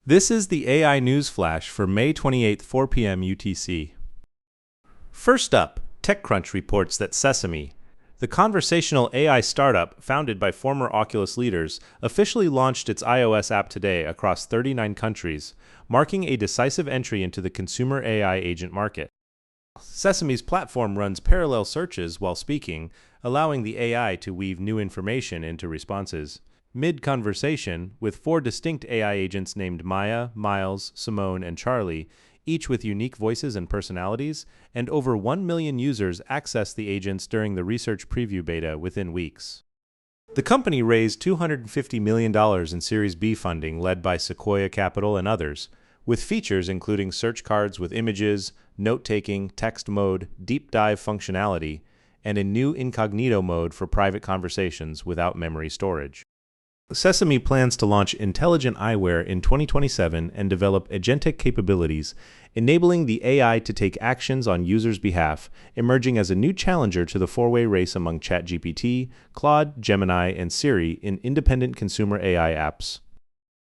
This is the AI News Flash for May 28, 4 p.m. UTC. First up, TechCrunch reports that Sesame, the conversational AI startup founded by former Oculus leaders, officially launched its iOS app today across 39 countries, marking a decisive entry into the consumer AI agent market. Sesame's platform runs parallel searches while speaking, allowing the AI to weave new information into responses. Mid-conversation, with 4 distinct AI agents named Maya, Miles, Simone, and Charlie, each with unique voices and personalities, and over 1 million users access the agents during the research preview beta within weeks. The company raised $250 million in Series B funding led by Sequoia Capital and others, with features including search cards with images, note-taking, text mode, deep dive functionality, and a new incognito mode for private conversations without memory storage. Sesame plans to launch intelligent eyewear in 2027 and develop agentic capabilities, enabling the AI to take actions on users' behalf, emerging as a new challenger to the four-way race among ChatGPT, Claude, Gemini, and Siri in independent consumer AI apps.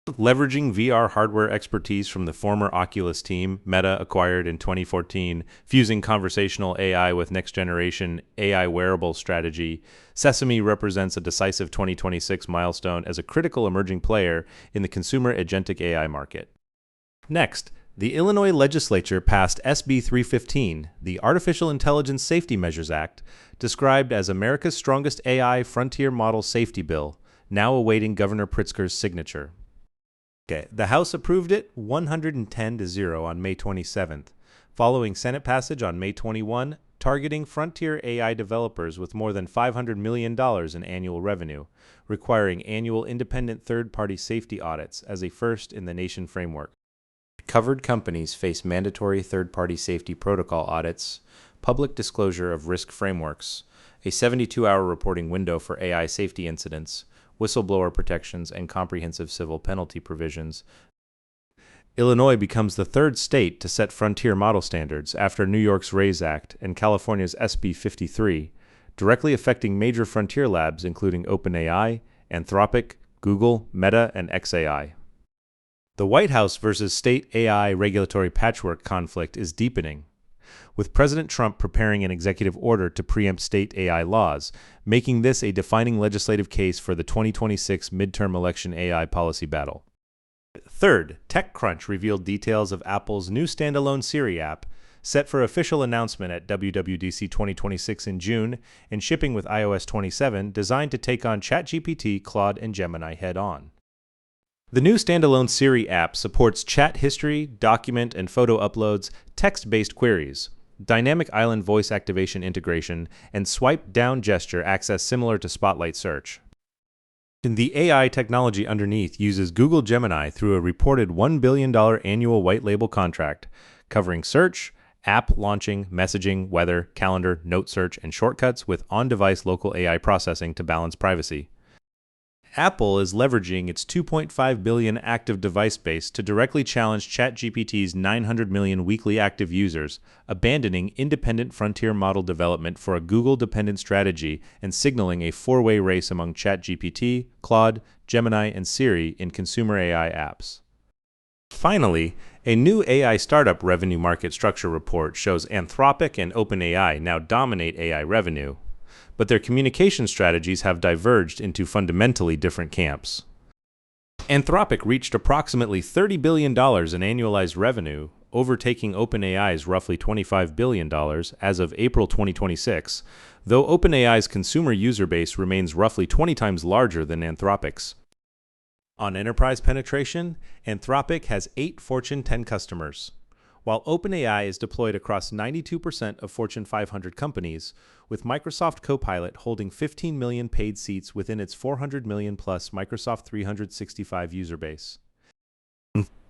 Leveraging VR hardware expertise from the former Oculus team, Meta acquired in 2014, fusing conversational AI with next-generation AI wearable strategy, Sesame represents a decisive 2026 milestone as a critical emerging player in the consumer agentic AI market. Next, the Illinois legislature passed SB315, the Artificial Intelligence Safety Measures Act, described as America's strongest AI frontier model safety bill, now awaiting Governor Pritzker's signature. The House approved it 110-0 on May 27th, following Senate passage on May 21, targeting frontier AI developers with more than $500 million in annual revenue, requiring annual independent third-party safety audits as a first-in-the-nation framework. Covered companies face mandatory third-party safety protocol audits, public disclosure of risk frameworks, a 72-hour reporting window for AI safety incidents, whistleblower protections, and comprehensive civil penalty provisions. Illinois becomes the third state to set frontier model standards after New York's RAISE Act and California's SB315, directly affecting major frontier labs including OpenAI, Anthropic, Google, Meta, and xAI. The White House versus state AI regulatory patchwork conflict is deepening, with President Trump preparing an executive order to preempt state AI laws, making this a defining legislative case for the 2026 midterm election AI policy battle. Third, TechCrunch revealed details of Apple's new standalone Siri app, set for official announcement at WWDC 2026 in June and shipping with iOS 27, designed to take on ChatGPT, Claude, and Gemini head-on. The new standalone Siri app supports chat history, document and photo uploads, text-based queries, dynamic island voice activation integration, and swipe-down gesture access similar to Spotlight search. The AI technology underneath uses Google Gemini through a reported $1 billion annual white-label contract, covering search, app launching, messaging, weather, calendar, note search, and shortcuts with on-device local AI processing to balance privacy. Apple is leveraging its 2.5 billion active device base to directly challenge ChatGPT's 900 million weekly active users, abandoning independent frontier model development for a Google-dependent strategy and signaling a four-way race among ChatGPT, Claude, Gemini, and Siri in consumer AI apps. Finally, a new AI startup revenue market structure report shows Anthropic and OpenAI now dominate AI revenue, but their communication strategies have diverged into fundamentally different camps. Anthropic reached approximately $30 billion in annualized revenue, overtaking OpenAI's roughly $25 billion as of April 2026, though OpenAI's consumer user base remains roughly 20 times larger than Anthropic's. On enterprise penetration, Anthropic has 8 Fortune 10 customers, while OpenAI is deployed across 92% of Fortune 500 companies, with Microsoft Copilot holding 15 million paid seats within its 400 million plus Microsoft 365 user base.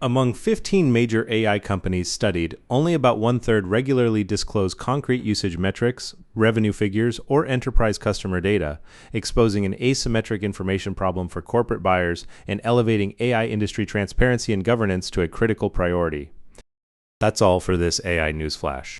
Among 15 major AI companies studied, only about one-third regularly disclose concrete usage metrics, revenue figures, or enterprise customer data, exposing an asymmetric information problem for corporate buyers and elevating AI industry transparency and governance to a critical priority. That's all for this AI News Flash.